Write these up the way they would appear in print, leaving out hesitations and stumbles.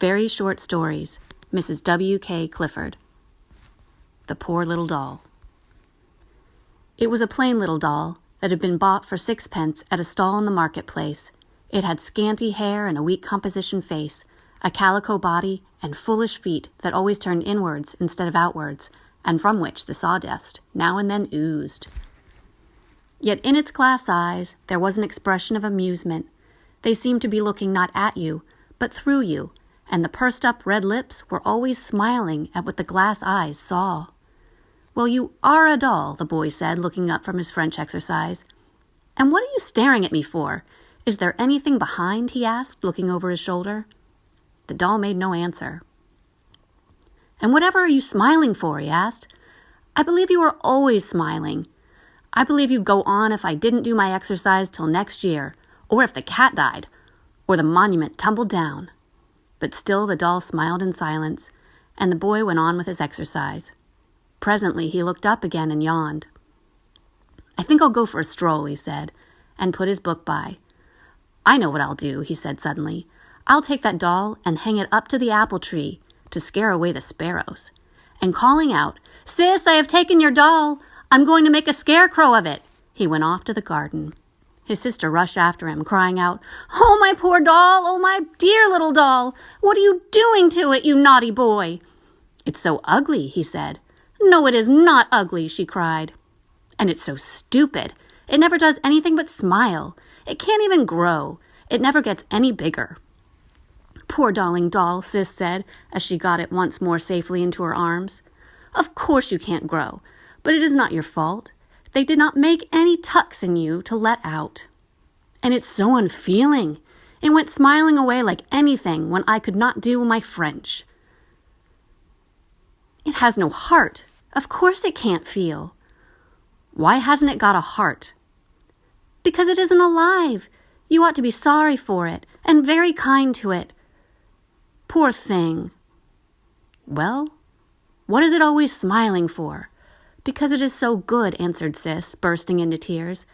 Very Short Stories, Mrs. W.K. Clifford. The Poor Little Doll. It was a plain little doll that had been bought for 6 pence at a stall in the marketplace. It had scanty hair and a weak composition face, a calico body, and foolish feet that always turned inwards instead of outwards, and from which the sawdust now and then oozed. Yet in its glass eyes there was an expression of amusement. They seemed to be looking not at you, but through you, and the pursed-up red lips were always smiling at what the glass eyes saw. "Well, you are a doll," the boy said, looking up from his French exercise. "And what are you staring at me for? Is there anything behind?" he asked, looking over his shoulder. The doll made no answer. "And whatever are you smiling for?" he asked. "I believe you are always smiling. I believe you'd go on if I didn't do my exercise till next year, or if the cat died, or the monument tumbled down." But still the doll smiled in silence, and the boy went on with his exercise. Presently he looked up again and yawned. "I think I'll go for a stroll," he said, and put his book by. "I know what I'll do," he said suddenly. "I'll take that doll and hang it up to the apple tree to scare away the sparrows." And calling out, "Sis, I have taken your doll. I'm going to make a scarecrow of it," he went off to the garden. His sister rushed after him, crying out, "Oh, my poor doll! Oh, my dear little doll! What are you doing to it, you naughty boy?" "It's so ugly," he said. "No, it is not ugly," she cried. "And it's so stupid. It never does anything but smile. It can't even grow. It never gets any bigger." "Poor darling doll," Sis said, as she got it once more safely into her arms. "Of course you can't grow, but it is not your fault. They did not make any tucks in you to let out. And it's so unfeeling. It went smiling away like anything when I could not do my French. It has no heart. Of course it can't feel." "Why hasn't it got a heart?" "Because it isn't alive. You ought to be sorry for it, and very kind to it. Poor thing." "Well, what is it always smiling for?" "Because it is so good," answered Sis, bursting into tears.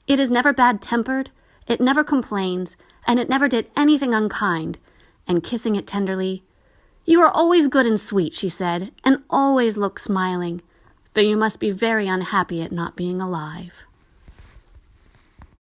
"It is never bad-tempered, it never complains, and it never did anything unkind." And kissing it tenderly, "You are always good and sweet," she said, "and always look smiling, though you must be very unhappy at not being alive."